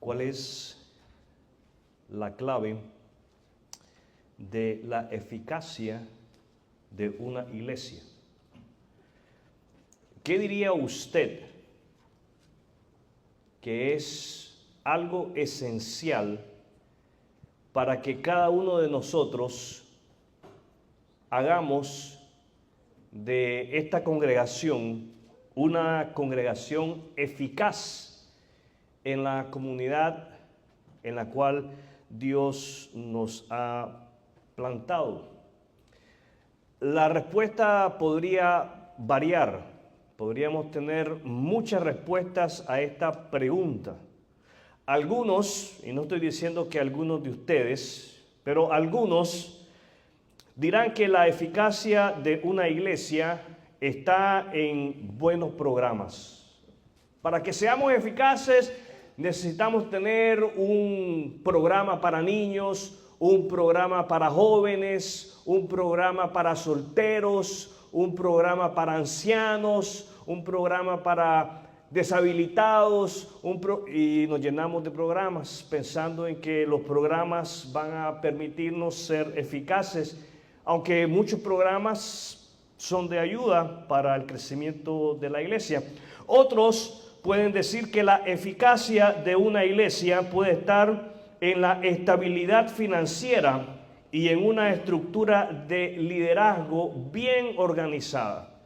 ¿Cuál es la clave de la eficacia de una iglesia? ¿Qué diría usted que es algo esencial para que cada uno de nosotros hagamos de esta congregación una congregación eficaz en la comunidad en la cual Dios nos ha plantado? La respuesta podría variar. Podríamos tener muchas respuestas a esta pregunta. Algunos, y no estoy diciendo que algunos de ustedes, pero algunos dirán que la eficacia de una iglesia está en buenos programas. Para que seamos eficaces, necesitamos tener un programa para niños, un programa para jóvenes, un programa para solteros, un programa para ancianos, un programa para deshabilitados, y nos llenamos de programas pensando en que los programas van a permitirnos ser eficaces, aunque muchos programas son de ayuda para el crecimiento de la iglesia. Otros pueden decir que la eficacia de una iglesia puede estar en la estabilidad financiera y en una estructura de liderazgo bien organizada.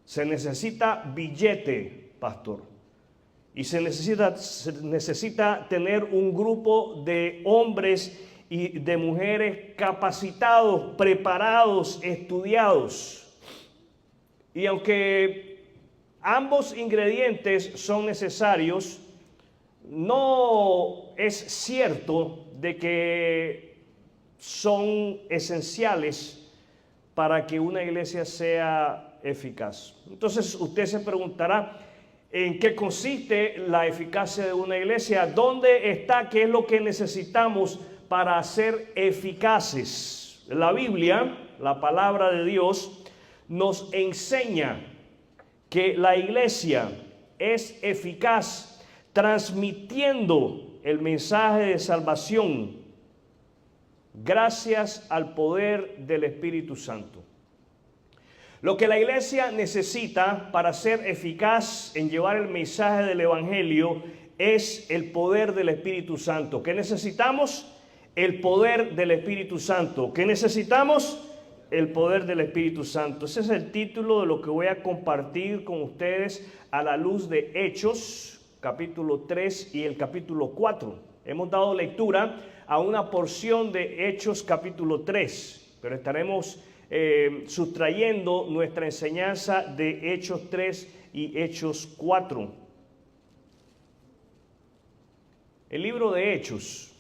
Se necesita billete, pastor, y se necesita tener un grupo de hombres y de mujeres capacitados, preparados, estudiados. Y aunque ambos ingredientes son necesarios, no es cierto de que son esenciales para que una iglesia sea eficaz. Entonces usted se preguntará, ¿en qué consiste la eficacia de una iglesia? ¿Dónde está? ¿Qué es lo que necesitamos para ser eficaces? La Biblia, la palabra de Dios, nos enseña que la iglesia es eficaz transmitiendo el mensaje de salvación gracias al poder del Espíritu Santo. Lo que la iglesia necesita para ser eficaz en llevar el mensaje del Evangelio es el poder del Espíritu Santo. ¿Qué necesitamos? El poder del Espíritu Santo. ¿Qué necesitamos? El poder del Espíritu Santo. Ese es el título de lo que voy a compartir con ustedes a la luz de Hechos, capítulo 3 y el capítulo 4. Hemos dado lectura a una porción de Hechos capítulo 3, pero estaremos sustrayendo nuestra enseñanza de Hechos 3 y Hechos 4. El libro de Hechos,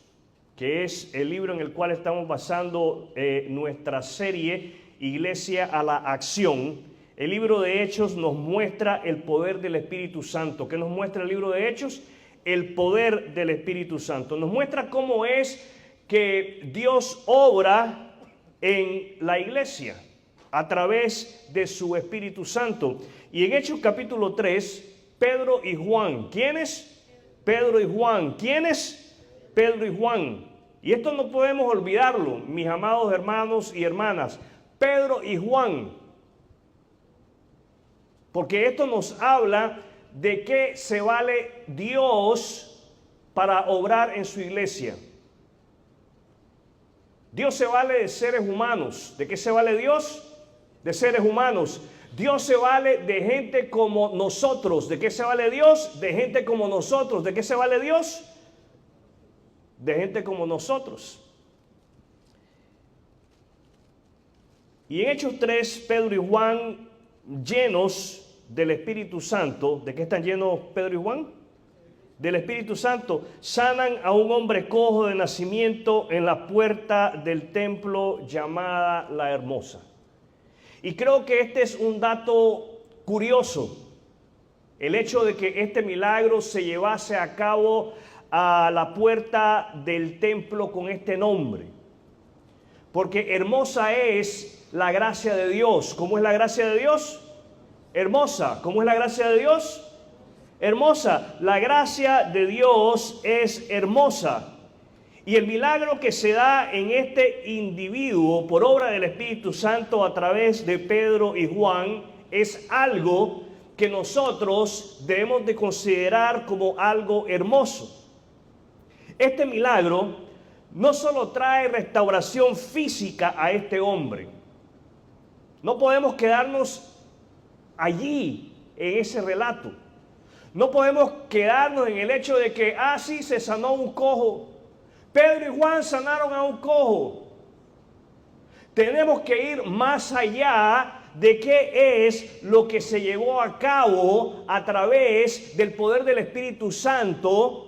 que es el libro en el cual estamos basando nuestra serie Iglesia a la Acción. El libro de Hechos nos muestra el poder del Espíritu Santo. ¿Qué nos muestra el libro de Hechos? El poder del Espíritu Santo. Nos muestra cómo es que Dios obra en la iglesia a través de su Espíritu Santo. Y en Hechos capítulo 3, Pedro y Juan. ¿Quiénes? Pedro y Juan. ¿Quiénes? Pedro y Juan. Y esto no podemos olvidarlo, mis amados hermanos y hermanas. Pedro y Juan. Porque esto nos habla de qué se vale Dios para obrar en su iglesia. Dios se vale de seres humanos. ¿De qué se vale Dios? De seres humanos. Dios se vale de gente como nosotros. ¿De qué se vale Dios? De gente como nosotros. ¿De qué se vale Dios? De gente como nosotros. Y en Hechos 3, Pedro y Juan, llenos del Espíritu Santo. ¿De qué están llenos Pedro y Juan? Del Espíritu Santo. Sanan a un hombre cojo de nacimiento en la puerta del templo llamada La Hermosa. Y creo que este es un dato curioso. El hecho de que este milagro se llevase a cabo a la puerta del templo con este nombre. Porque hermosa es la gracia de Dios. ¿Cómo es la gracia de Dios? Hermosa. ¿Cómo es la gracia de Dios? hermosa. La gracia de Dios es hermosa. Y el milagro que se da en este individuo por obra del Espíritu Santo a través de Pedro y Juan es algo que nosotros debemos de considerar como algo hermoso. Este milagro no solo trae restauración física a este hombre. No podemos quedarnos allí en ese relato. No podemos quedarnos en el hecho de que, sí, se sanó un cojo. Pedro y Juan sanaron a un cojo. Tenemos que ir más allá de qué es lo que se llevó a cabo a través del poder del Espíritu Santo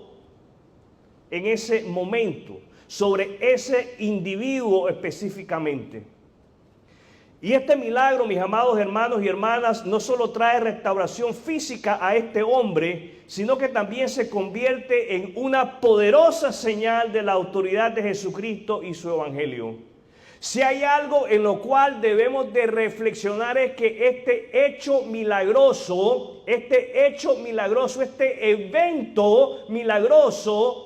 en ese momento, sobre ese individuo específicamente. Y este milagro, mis amados hermanos y hermanas, no solo trae restauración física a este hombre, sino que también se convierte en una poderosa señal de la autoridad de Jesucristo y su evangelio. Si hay algo en lo cual debemos de reflexionar es que este evento milagroso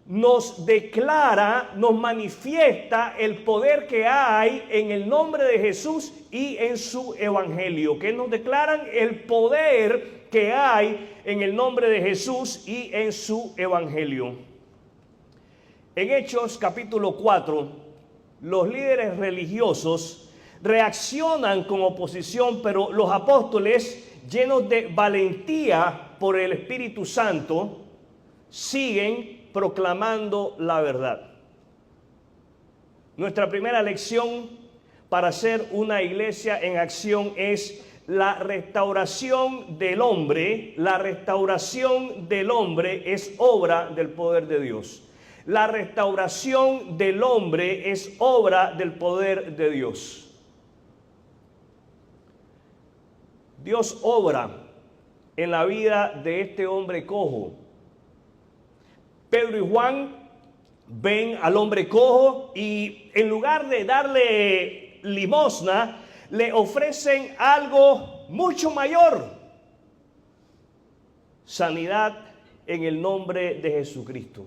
nos declara, nos manifiesta el poder que hay en el nombre de Jesús y en su evangelio, que nos declaran el poder que hay en el nombre de Jesús y en su evangelio. En Hechos capítulo 4, los líderes religiosos reaccionan con oposición, pero los apóstoles, llenos de valentía por el Espíritu Santo, siguen proclamando la verdad. Nuestra primera lección para ser una iglesia en acción es la restauración del hombre. La restauración del hombre es obra del poder de Dios. La restauración del hombre es obra del poder de Dios. Dios obra en la vida de este hombre cojo. Pedro y Juan ven al hombre cojo y en lugar de darle limosna, le ofrecen algo mucho mayor: sanidad en el nombre de Jesucristo.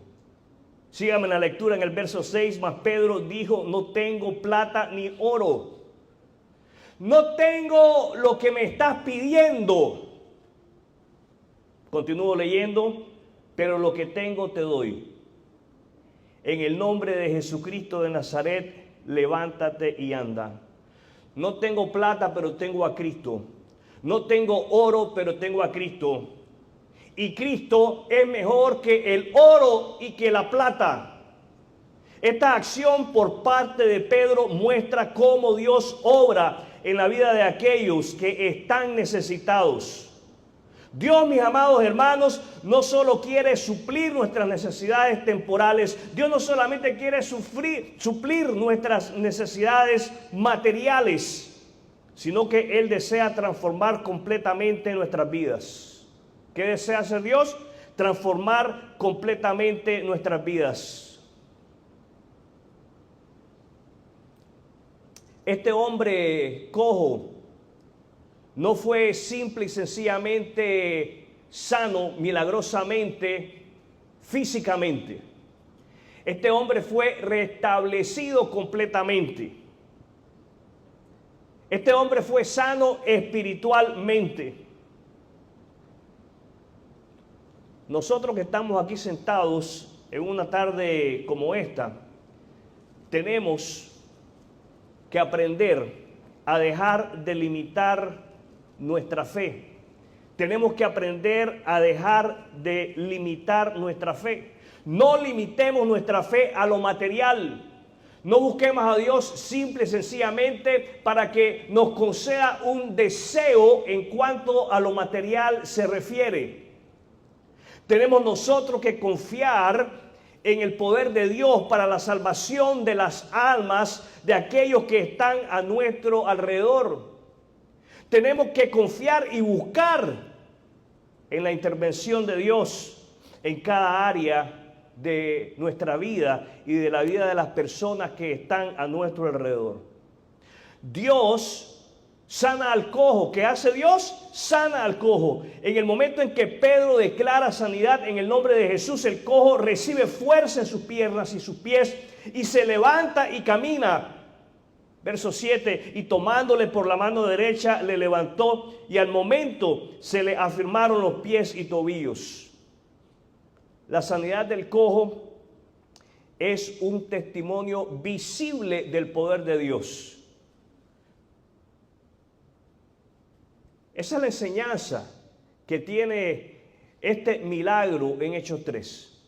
Síganme en la lectura en el verso 6, mas Pedro dijo: no tengo plata ni oro. No tengo lo que me estás pidiendo. Continúo leyendo: pero lo que tengo te doy. En el nombre de Jesucristo de Nazaret, levántate y anda. No tengo plata, pero tengo a Cristo. No tengo oro, pero tengo a Cristo. Y Cristo es mejor que el oro y que la plata. Esta acción por parte de Pedro muestra cómo Dios obra en la vida de aquellos que están necesitados. Dios, mis amados hermanos, no solo quiere suplir nuestras necesidades temporales. Dios no solamente quiere suplir nuestras necesidades materiales, sino que Él desea transformar completamente nuestras vidas. ¿Qué desea hacer Dios? Transformar completamente nuestras vidas. Este hombre cojo no fue simple y sencillamente sano milagrosamente, físicamente. Este hombre fue restablecido completamente. Este hombre fue sano espiritualmente. Nosotros que estamos aquí sentados en una tarde como esta, tenemos que aprender a dejar de limitar nuestra fe. Tenemos que aprender a dejar de limitar nuestra fe. No limitemos nuestra fe a lo material. No busquemos a Dios simple y sencillamente para que nos conceda un deseo en cuanto a lo material se refiere. Tenemos nosotros que confiar en el poder de Dios para la salvación de las almas de aquellos que están a nuestro alrededor. Tenemos que confiar y buscar en la intervención de Dios en cada área de nuestra vida y de la vida de las personas que están a nuestro alrededor. Dios sana al cojo. ¿Qué hace Dios? Sana al cojo. En el momento en que Pedro declara sanidad en el nombre de Jesús, el cojo recibe fuerza en sus piernas y sus pies y se levanta y camina. Verso 7, y tomándole por la mano derecha le levantó y al momento se le afirmaron los pies y tobillos. La sanidad del cojo es un testimonio visible del poder de Dios. Esa es la enseñanza que tiene este milagro en Hechos 3.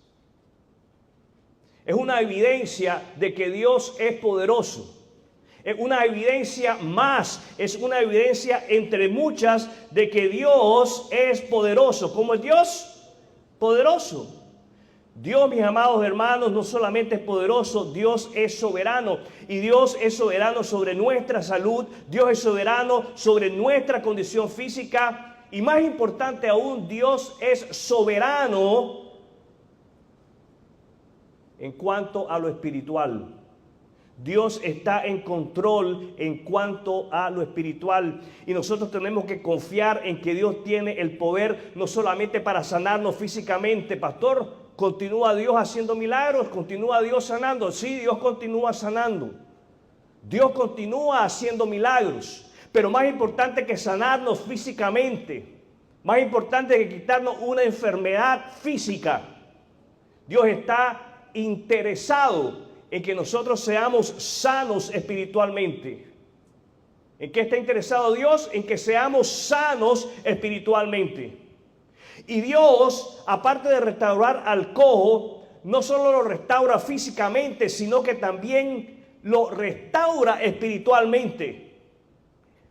Es una evidencia de que Dios es poderoso. Es una evidencia más, es una evidencia entre muchas de que Dios es poderoso. ¿Cómo es Dios? Poderoso. Dios, mis amados hermanos, no solamente es poderoso, Dios es soberano. Y Dios es soberano sobre nuestra salud, Dios es soberano sobre nuestra condición física. Y más importante aún, Dios es soberano en cuanto a lo espiritual. Dios está en control en cuanto a lo espiritual y nosotros tenemos que confiar en que Dios tiene el poder no solamente para sanarnos físicamente. Pastor, ¿continúa Dios haciendo milagros? ¿Continúa Dios sanando? Sí, Dios continúa sanando. Dios continúa haciendo milagros, pero más importante que sanarnos físicamente, más importante que quitarnos una enfermedad física, Dios está interesado en que nosotros seamos sanos espiritualmente. ¿En qué está interesado Dios? En que seamos sanos espiritualmente. Y Dios, aparte de restaurar al cojo, no solo lo restaura físicamente, sino que también lo restaura espiritualmente.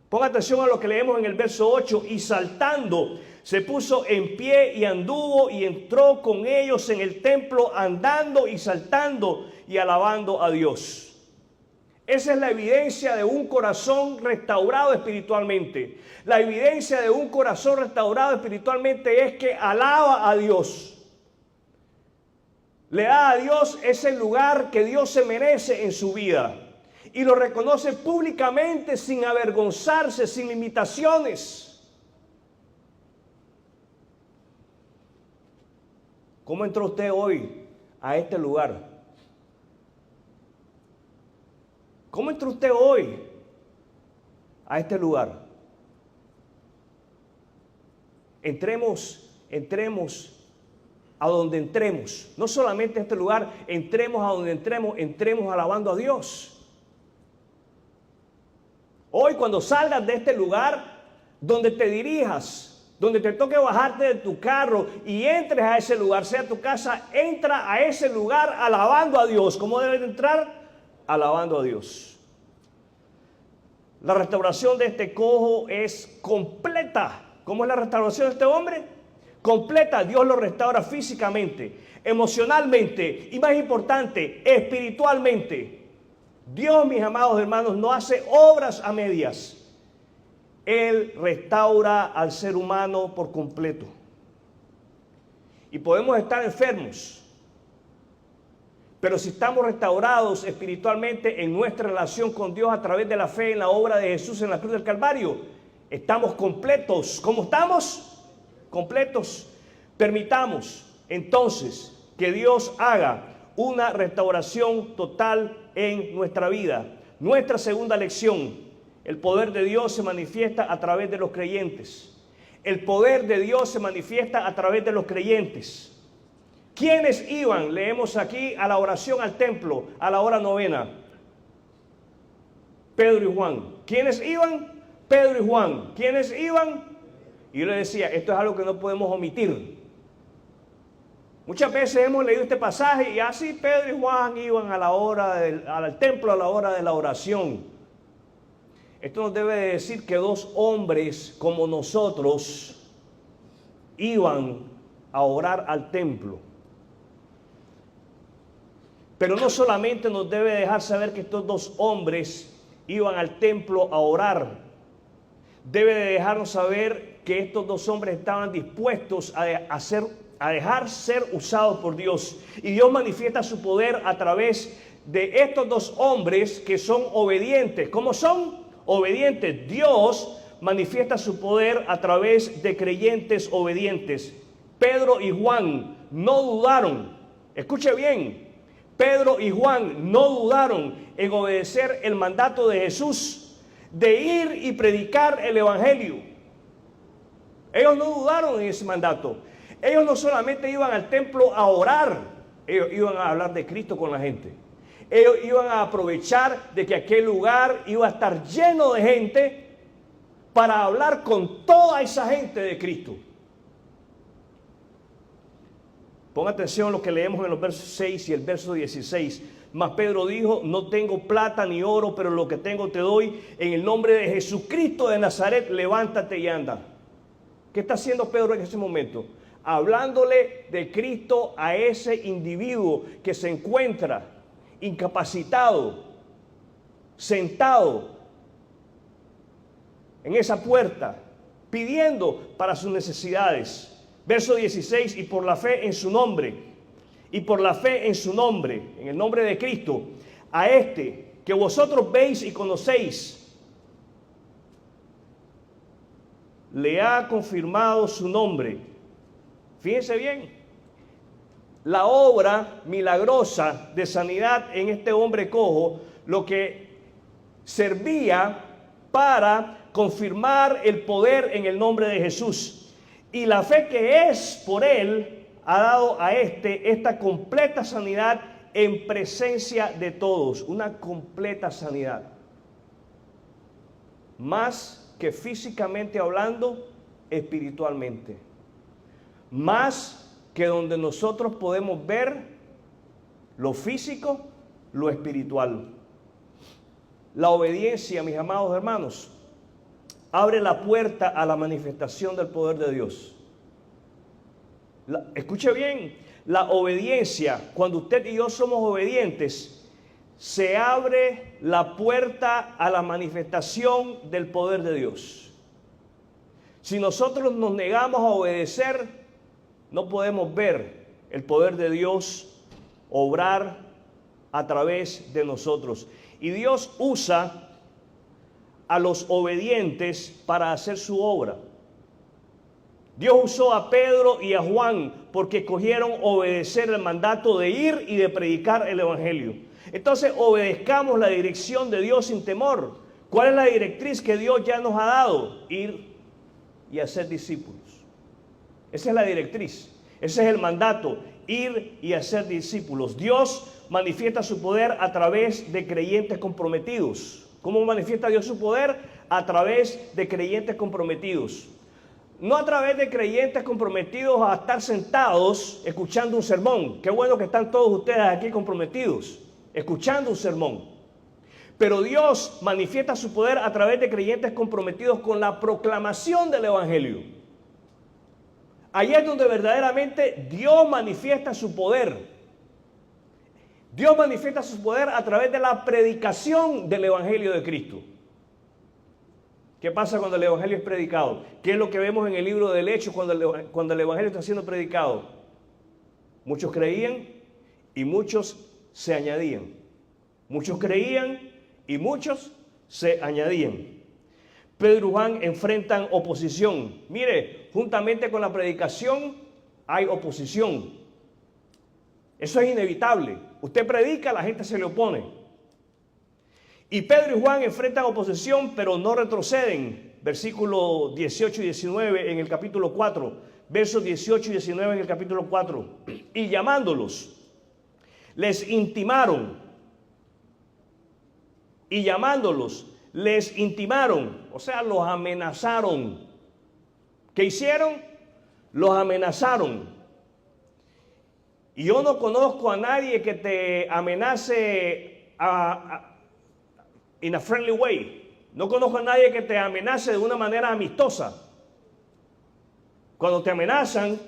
Ponga atención a lo que leemos en el verso 8. Y saltando, se puso en pie y anduvo y entró con ellos en el templo, andando y saltando y alabando a Dios. Esa es la evidencia de un corazón restaurado espiritualmente. La evidencia de un corazón restaurado espiritualmente es que alaba a Dios. Le da a Dios ese lugar que Dios se merece en su vida. Y lo reconoce públicamente sin avergonzarse, sin limitaciones. ¿Cómo entró usted hoy a este lugar? ¿Cómo entró usted hoy a este lugar? Entremos a donde entremos. No solamente a este lugar, entremos a donde entremos alabando a Dios. Hoy cuando salgas de este lugar, donde te dirijas, donde te toque bajarte de tu carro y entres a ese lugar, sea tu casa, entra a ese lugar alabando a Dios. ¿Cómo debes entrar? Alabando a Dios. La restauración de este cojo es completa. ¿Cómo es la restauración de este hombre? Completa. Dios lo restaura físicamente, emocionalmente y más importante, espiritualmente. Dios, mis amados hermanos, no hace obras a medias. Él restaura al ser humano por completo. Y podemos estar enfermos, pero si estamos restaurados espiritualmente en nuestra relación con Dios a través de la fe en la obra de Jesús en la cruz del Calvario, estamos completos. ¿Cómo estamos? Completos. Permitamos entonces que Dios haga una restauración total en nuestra vida. Nuestra segunda lección: el poder de Dios se manifiesta a través de los creyentes. El poder de Dios se manifiesta a través de los creyentes. ¿Quiénes iban? Leemos aquí a la oración al templo a la hora novena. Pedro y Juan. ¿Quiénes iban? Pedro y Juan. ¿Quiénes iban? Y yo le decía, esto es algo que no podemos omitir. Muchas veces hemos leído este pasaje y así Pedro y Juan iban a la hora al templo a la hora de la oración. Esto nos debe decir que dos hombres como nosotros iban a orar al templo. Pero no solamente nos debe dejar saber que estos dos hombres iban al templo a orar, debe de dejarnos saber que estos dos hombres estaban dispuestos a dejar ser usados por Dios. Y Dios manifiesta su poder a través de estos dos hombres que son obedientes. ¿Cómo son? obedientes. Dios manifiesta su poder a través de creyentes obedientes. Pedro y Juan no dudaron. Escuche bien. Pedro y Juan no dudaron en obedecer el mandato de Jesús de ir y predicar el evangelio. Ellos no dudaron en ese mandato. Ellos no solamente iban al templo a orar, ellos iban a hablar de Cristo con la gente. Ellos iban a aprovechar de que aquel lugar iba a estar lleno de gente para hablar con toda esa gente de Cristo. Ponga atención a lo que leemos en los versos 6 y el verso 16. Mas Pedro dijo: no tengo plata ni oro, pero lo que tengo te doy. En el nombre de Jesucristo de Nazaret, levántate y anda. ¿Qué está haciendo Pedro en ese momento? Hablándole de Cristo a ese individuo que se encuentra incapacitado, sentado en esa puerta, pidiendo para sus necesidades. Verso 16, y por la fe en su nombre, y por la fe en su nombre, en el nombre de Cristo, a este que vosotros veis y conocéis, le ha confirmado su nombre. Fíjense bien, la obra milagrosa de sanidad en este hombre cojo, lo que servía para confirmar el poder en el nombre de Jesús. Y la fe que es por él ha dado a esta completa sanidad en presencia de todos. Una completa sanidad. Más que físicamente hablando, espiritualmente. Más que donde nosotros podemos ver lo físico, lo espiritual. La obediencia, mis amados hermanos, abre la puerta a la manifestación del poder de Dios. Escuche bien, la obediencia, cuando usted y yo somos obedientes, se abre la puerta a la manifestación del poder de Dios. Si nosotros nos negamos a obedecer, no podemos ver el poder de Dios obrar a través de nosotros. Y Dios usa a los obedientes para hacer su obra. Dios usó a Pedro y a Juan porque escogieron obedecer el mandato de ir y de predicar el evangelio. Entonces obedezcamos la dirección de Dios sin temor. ¿Cuál es la directriz que Dios ya nos ha dado? Ir y hacer discípulos. Esa es la directriz, ese es el mandato, ir y hacer discípulos. Dios manifiesta su poder a través de creyentes comprometidos. ¿Cómo manifiesta Dios su poder? A través de creyentes comprometidos. No a través de creyentes comprometidos a estar sentados escuchando un sermón. Qué bueno que están todos ustedes aquí comprometidos, escuchando un sermón. Pero Dios manifiesta su poder a través de creyentes comprometidos con la proclamación del evangelio. Ahí es donde verdaderamente Dios manifiesta su poder. Dios manifiesta su poder a través de la predicación del evangelio de Cristo. ¿Qué pasa cuando el evangelio es predicado? ¿Qué es lo que vemos en el libro del Hechos cuando el evangelio está siendo predicado? Muchos creían y muchos se añadían. Muchos creían y muchos se añadían. Pedro y Juan enfrentan oposición. Mire, juntamente con la predicación hay oposición. Eso es inevitable. Usted predica, la gente se le opone. Y Pedro y Juan enfrentan oposición, pero no retroceden. Versículos 18 y 19 en el capítulo 4. Versos 18 y 19 en el capítulo 4. Y llamándolos, les intimaron. Y llamándolos, les intimaron. O sea, los amenazaron. ¿Qué hicieron? Los amenazaron. Y yo no conozco a nadie que te amenace in a friendly way. No conozco a nadie que te amenace de una manera amistosa. Cuando te amenazan,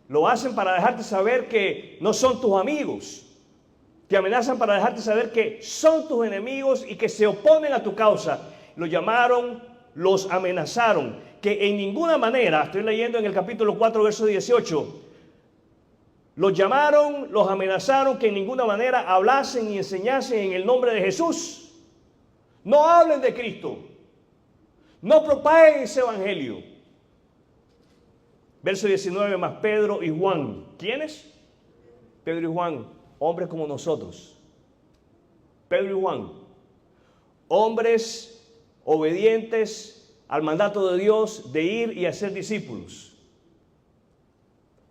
lo hacen para dejarte saber que no son tus amigos. Te amenazan para dejarte saber que son tus enemigos y que se oponen a tu causa. Los llamaron, los amenazaron. Que en ninguna manera, estoy leyendo en el capítulo 4, verso 18, los llamaron, los amenazaron que en ninguna manera hablasen y enseñasen en el nombre de Jesús. No hablen de Cristo. No propaguen ese evangelio. Verso 19, más Pedro y Juan. ¿Quiénes? Pedro y Juan, hombres como nosotros. Pedro y Juan, hombres obedientes al mandato de Dios de ir y hacer discípulos.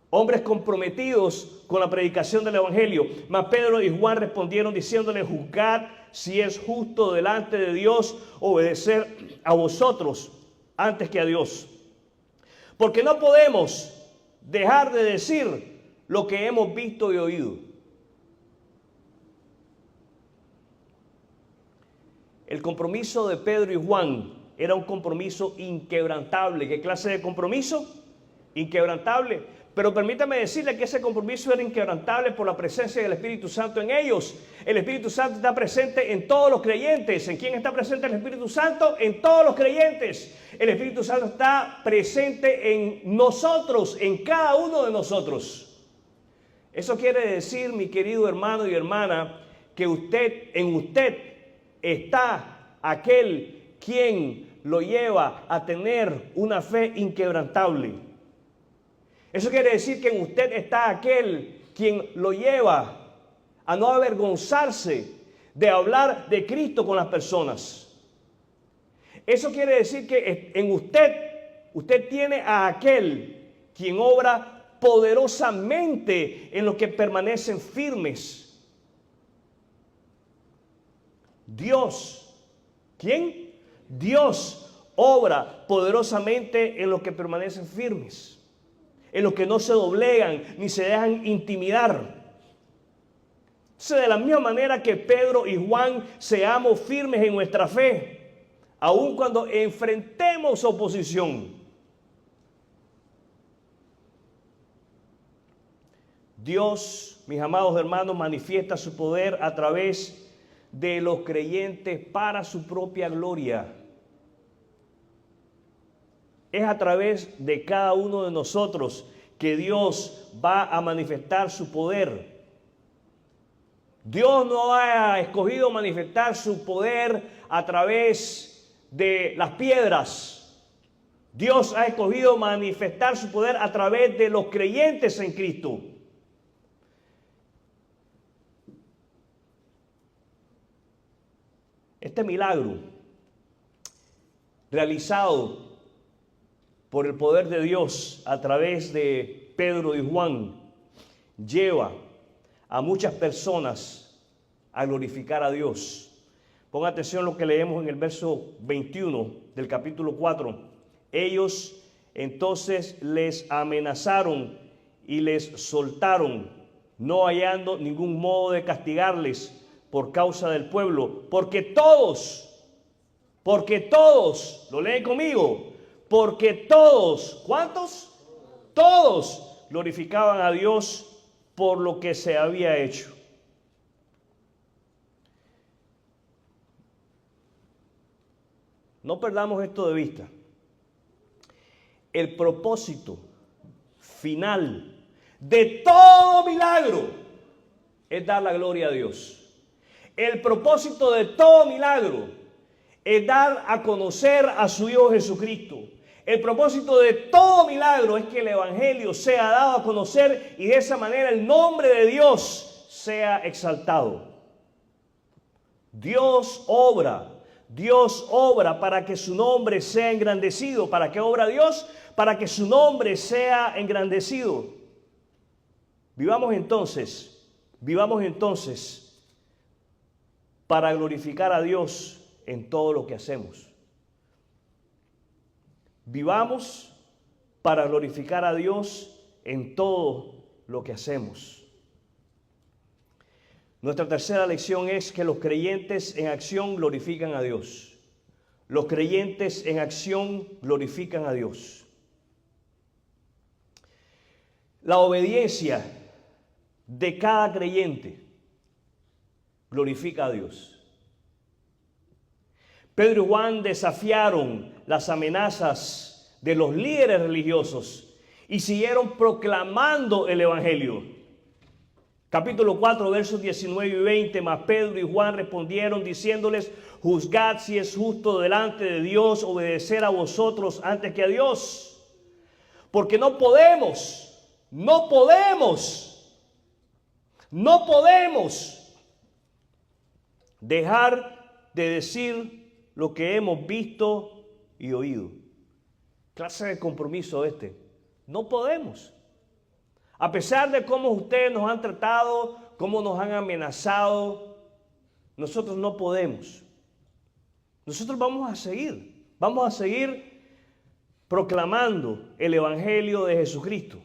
Hombres comprometidos con la predicación del evangelio. Mas Pedro y Juan respondieron diciéndole: juzgad si es justo delante de Dios obedecer a vosotros antes que a Dios. Porque no podemos dejar de decir lo que hemos visto y oído. El compromiso de Pedro y Juan era un compromiso inquebrantable. ¿Qué clase de compromiso? Inquebrantable. Pero permítame decirle que ese compromiso era inquebrantable por la presencia del Espíritu Santo en ellos. El Espíritu Santo está presente en todos los creyentes. ¿En quién está presente el Espíritu Santo? En todos los creyentes. El Espíritu Santo está presente en nosotros, en cada uno de nosotros. Eso quiere decir, mi querido hermano y hermana, que en usted está aquel quien lo lleva a tener una fe inquebrantable. Eso quiere decir que en usted está aquel quien lo lleva a no avergonzarse de hablar de Cristo con las personas. Eso quiere decir que en usted tiene a aquel quien obra poderosamente en los que permanecen firmes. Dios. ¿Quién? Dios obra poderosamente en los que permanecen firmes, en los que no se doblegan ni se dejan intimidar. Entonces, de la misma manera que Pedro y Juan, seamos firmes en nuestra fe, aun cuando enfrentemos oposición. Dios, mis amados hermanos, manifiesta su poder a través de los creyentes para su propia gloria. Es a través de cada uno de nosotros que Dios va a manifestar su poder. Dios no ha escogido manifestar su poder a través de las piedras. Dios ha escogido manifestar su poder a través de los creyentes en Cristo. Este milagro realizado por el poder de Dios a través de Pedro y Juan lleva a muchas personas a glorificar a Dios. Ponga atención a lo que leemos en el verso 21 del capítulo 4. Ellos entonces les amenazaron y les soltaron, no hallando ningún modo de castigarles por causa del pueblo, porque todos, lo leen conmigo, porque todos, ¿cuántos? Todos glorificaban a Dios por lo que se había hecho. No perdamos esto de vista. El propósito final de todo milagro es dar la gloria a Dios. El propósito de todo milagro es dar a conocer a su Hijo Jesucristo. El propósito de todo milagro es que el Evangelio sea dado a conocer y de esa manera el nombre de Dios sea exaltado. Dios obra para que su nombre sea engrandecido. ¿Para qué obra Dios? Para que su nombre sea engrandecido. Vivamos entonces para glorificar a Dios en todo lo que hacemos. Vivamos para glorificar a Dios en todo lo que hacemos. Nuestra tercera lección es que los creyentes en acción glorifican a Dios. Los creyentes en acción glorifican a Dios. La obediencia de cada creyente glorifica a Dios. Pedro y Juan desafiaron las amenazas de los líderes religiosos y siguieron proclamando el Evangelio. Capítulo 4, versos 19 y 20, mas Pedro y Juan respondieron diciéndoles, juzgad si es justo delante de Dios obedecer a vosotros antes que a Dios. Porque no podemos dejar de decir lo que hemos visto y oído. Clase de compromiso este. No podemos. A pesar de cómo ustedes nos han tratado, cómo nos han amenazado, nosotros no podemos. Nosotros vamos a seguir proclamando el Evangelio de Jesucristo.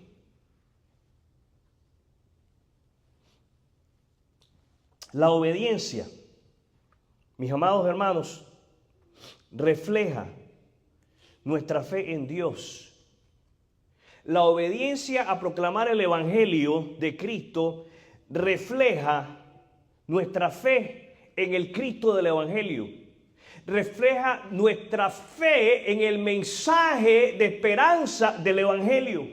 La obediencia, mis amados hermanos, refleja nuestra fe en Dios. La obediencia a proclamar el Evangelio de Cristo refleja nuestra fe en el Cristo del Evangelio. Refleja nuestra fe en el mensaje de esperanza del Evangelio.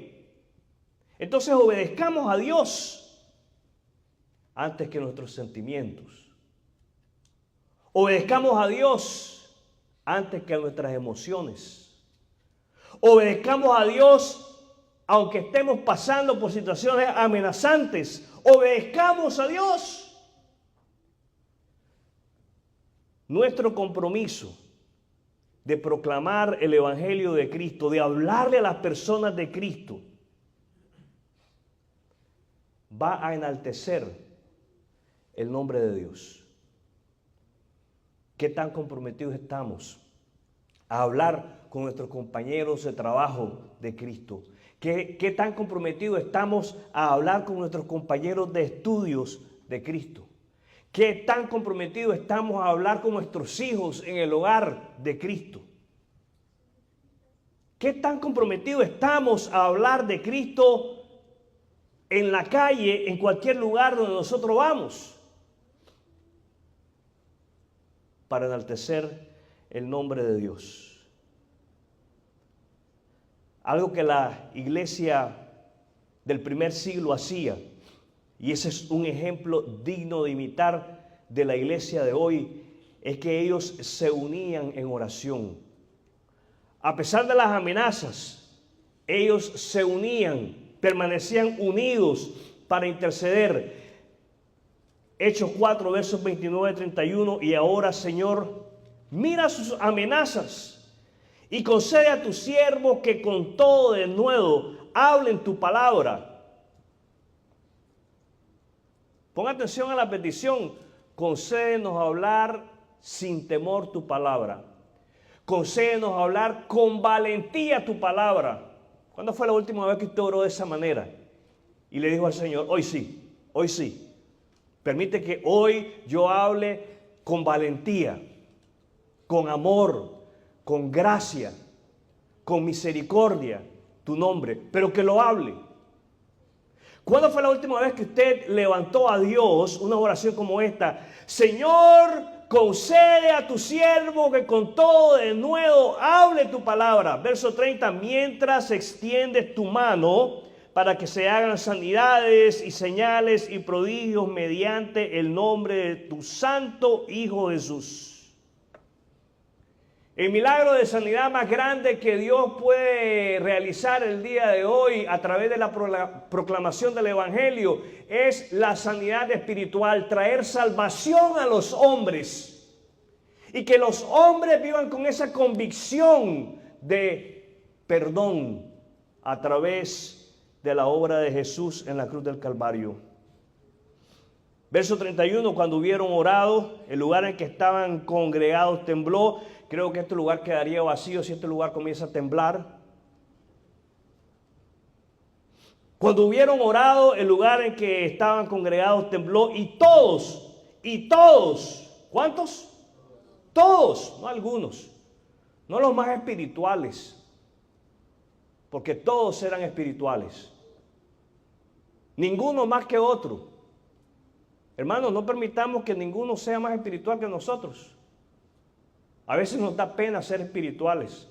Entonces obedezcamos a Dios antes que nuestros sentimientos. Obedezcamos a Dios antes que a nuestras emociones. Obedezcamos a Dios aunque estemos pasando por situaciones amenazantes. Obedezcamos a Dios. Nuestro compromiso de proclamar el Evangelio de Cristo, de hablarle a las personas de Cristo, va a enaltecer el nombre de Dios. ¿Qué tan comprometidos estamos a hablar con nuestros compañeros de trabajo de Cristo? ¿Qué tan comprometidos estamos a hablar con nuestros compañeros de estudios de Cristo? ¿Qué tan comprometidos estamos a hablar con nuestros hijos en el hogar de Cristo? ¿Qué tan comprometidos estamos a hablar de Cristo en la calle, en cualquier lugar donde nosotros vamos? Para enaltecer el nombre de Dios. Algo que la iglesia del primer siglo hacía, y ese es un ejemplo digno de imitar de la iglesia de hoy, es que ellos se unían en oración. A pesar de las amenazas, ellos se unían, permanecían unidos para interceder. Hechos 4, versos 29 y 31, y ahora, Señor, mira sus amenazas y concede a tu siervo que con todo denuedo hablen tu palabra. Ponga atención a la petición. Concédenos hablar sin temor tu palabra. Concédenos hablar con valentía tu palabra. ¿Cuándo fue la última vez que usted oró de esa manera? Y le dijo al Señor, hoy sí, hoy sí. Permite que hoy yo hable con valentía, con amor, con gracia, con misericordia, tu nombre, pero que lo hable. ¿Cuándo fue la última vez que usted levantó a Dios una oración como esta? Señor, concede a tu siervo que con todo denuedo hable tu palabra. Verso 30, mientras extiendes tu mano para que se hagan sanidades y señales y prodigios mediante el nombre de tu santo Hijo Jesús. El milagro de sanidad más grande que Dios puede realizar el día de hoy a través de la proclamación del Evangelio es la sanidad espiritual, traer salvación a los hombres y que los hombres vivan con esa convicción de perdón a través de la obra de Jesús en la cruz del Calvario. Verso 31, cuando hubieron orado, el lugar en que estaban congregados tembló. Creo que este lugar quedaría vacío si este lugar comienza a temblar. Cuando hubieron orado, el lugar en que estaban congregados tembló y todos, ¿cuántos? Todos, no algunos, no los más espirituales, porque todos eran espirituales. Ninguno más que otro. Hermanos, no permitamos que ninguno sea más espiritual que nosotros. A veces nos da pena ser espirituales.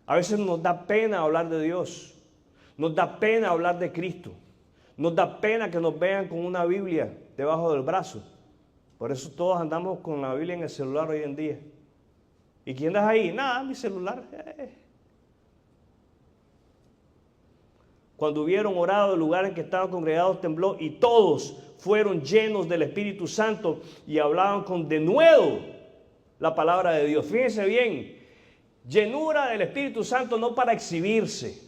A veces nos da pena hablar de Dios. Nos da pena hablar de Cristo. Nos da pena que nos vean con una Biblia debajo del brazo. Por eso todos andamos con la Biblia en el celular hoy en día. ¿Y quién andas ahí? Nada, mi celular. Cuando hubieron orado, el lugar en que estaban congregados tembló y todos fueron llenos del Espíritu Santo y hablaban con denuedo la palabra de Dios. Fíjense bien, llenura del Espíritu Santo no para exhibirse.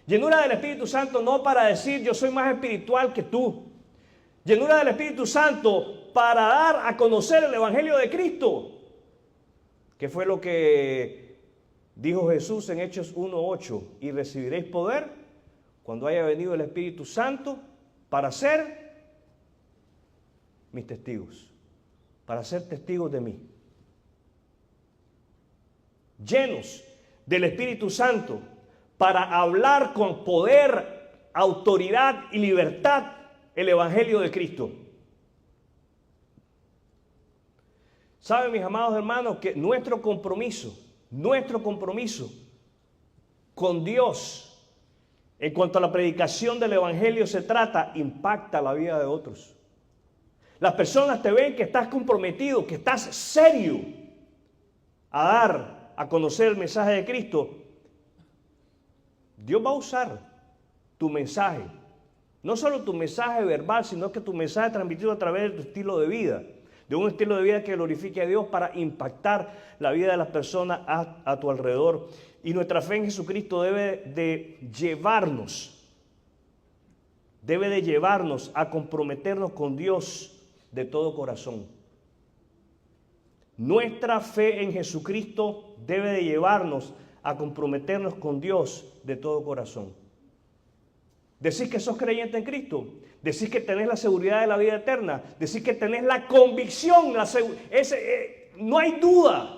Llenura del Espíritu Santo no para decir yo soy más espiritual que tú. Llenura del Espíritu Santo para dar a conocer el Evangelio de Cristo. ¿Qué fue lo que dijo Jesús en Hechos 1:8? Y recibiréis poder cuando haya venido el Espíritu Santo para ser mis testigos, para ser testigos de mí. Llenos del Espíritu Santo para hablar con poder, autoridad y libertad el Evangelio de Cristo. ¿Saben, mis amados hermanos, que nuestro compromiso con Dios en cuanto a la predicación del Evangelio se trata, impacta la vida de otros? Las personas te ven que estás comprometido, que estás serio a dar a conocer el mensaje de Cristo. Dios va a usar tu mensaje, no solo tu mensaje verbal, sino que tu mensaje transmitido a través de tu estilo de vida, de un estilo de vida que glorifique a Dios para impactar la vida de las personas a tu alrededor. Y nuestra fe en Jesucristo debe de llevarnos a comprometernos con Dios de todo corazón. Nuestra fe en Jesucristo debe de llevarnos a comprometernos con Dios de todo corazón. Decís que sos creyente en Cristo, decís que tenés la seguridad de la vida eterna, decís que tenés la convicción, no hay duda.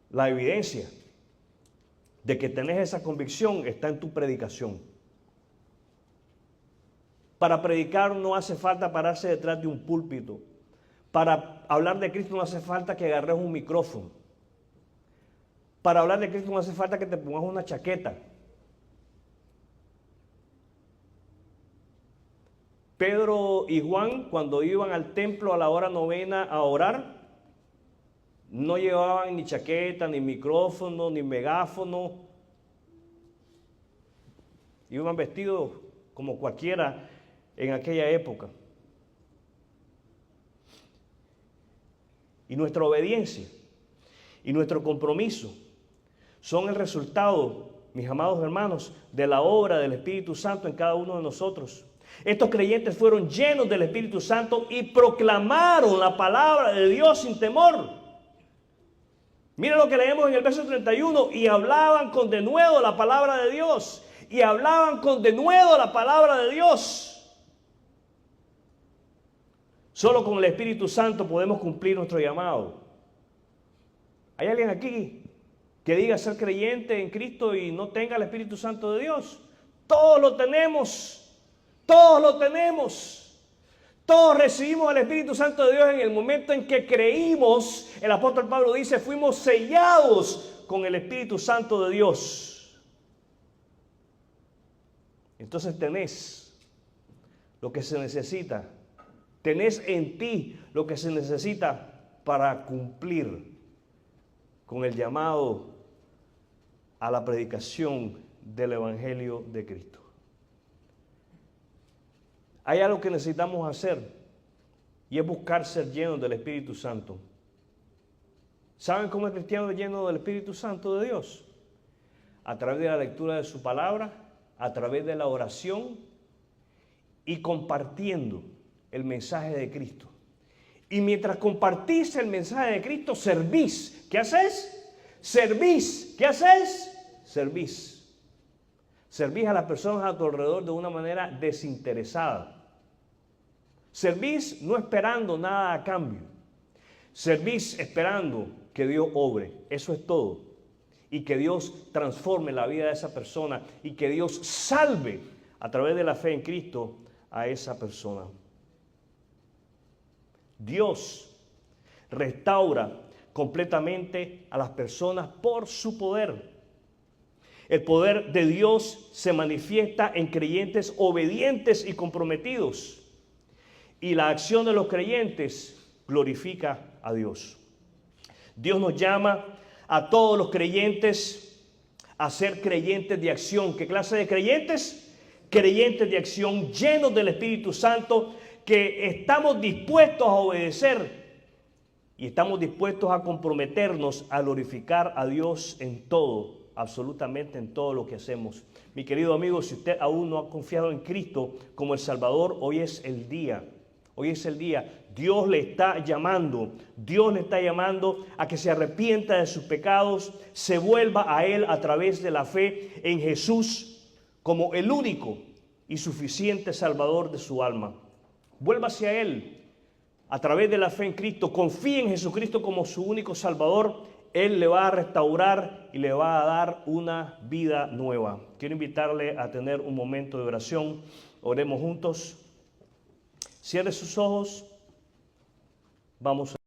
La evidencia de que tenés esa convicción está en tu predicación. Para predicar no hace falta pararse detrás de un púlpito. Para hablar de Cristo no hace falta que agarres un micrófono. Para hablar de Cristo no hace falta que te pongas una chaqueta. Pedro y Juan, cuando iban al templo a la hora novena a orar, no llevaban ni chaqueta, ni micrófono, ni megáfono. Iban vestidos como cualquiera en aquella época. Y nuestra obediencia y nuestro compromiso son el resultado, mis amados hermanos, de la obra del Espíritu Santo en cada uno de nosotros. Estos creyentes fueron llenos del Espíritu Santo y proclamaron la palabra de Dios sin temor. Mira lo que leemos en el verso 31, y hablaban con denuedo la palabra de Dios, y hablaban con denuedo la palabra de Dios. Solo con el Espíritu Santo podemos cumplir nuestro llamado. ¿Hay alguien aquí que diga ser creyente en Cristo y no tenga el Espíritu Santo de Dios? Todos lo tenemos, todos lo tenemos. Todos recibimos el Espíritu Santo de Dios en el momento en que creímos. El apóstol Pablo dice, fuimos sellados con el Espíritu Santo de Dios. Entonces tenés lo que se necesita. Tenés en ti lo que se necesita para cumplir con el llamado a la predicación del Evangelio de Cristo. Hay algo que necesitamos hacer y es buscar ser llenos del Espíritu Santo. ¿Saben cómo el cristiano es lleno del Espíritu Santo de Dios? A través de la lectura de su palabra, a través de la oración y compartiendo el mensaje de Cristo. Y mientras compartís el mensaje de Cristo, servís. ¿Qué haces? Servís. ¿Qué haces? Servís. Servís a las personas a tu alrededor de una manera desinteresada. Servís no esperando nada a cambio. Servís esperando que Dios obre. Eso es todo. Y que Dios transforme la vida de esa persona y que Dios salve a través de la fe en Cristo a esa persona. Dios restaura completamente a las personas por su poder. El poder de Dios se manifiesta en creyentes obedientes y comprometidos. Y la acción de los creyentes glorifica a Dios. Dios nos llama a todos los creyentes a ser creyentes de acción. ¿Qué clase de creyentes? Creyentes de acción, llenos del Espíritu Santo, que estamos dispuestos a obedecer y estamos dispuestos a comprometernos a glorificar a Dios en todo, absolutamente en todo lo que hacemos. Mi querido amigo, si usted aún no ha confiado en Cristo como el Salvador, hoy es el día. Hoy es el día. Dios le está llamando. Dios le está llamando a que se arrepienta de sus pecados, se vuelva a Él a través de la fe en Jesús como el único y suficiente Salvador de su alma. Vuélvase a Él a través de la fe en Cristo. Confíe en Jesucristo como su único Salvador. Él le va a restaurar y le va a dar una vida nueva. Quiero invitarle a tener un momento de oración. Oremos juntos. Cierre sus ojos. Vamos a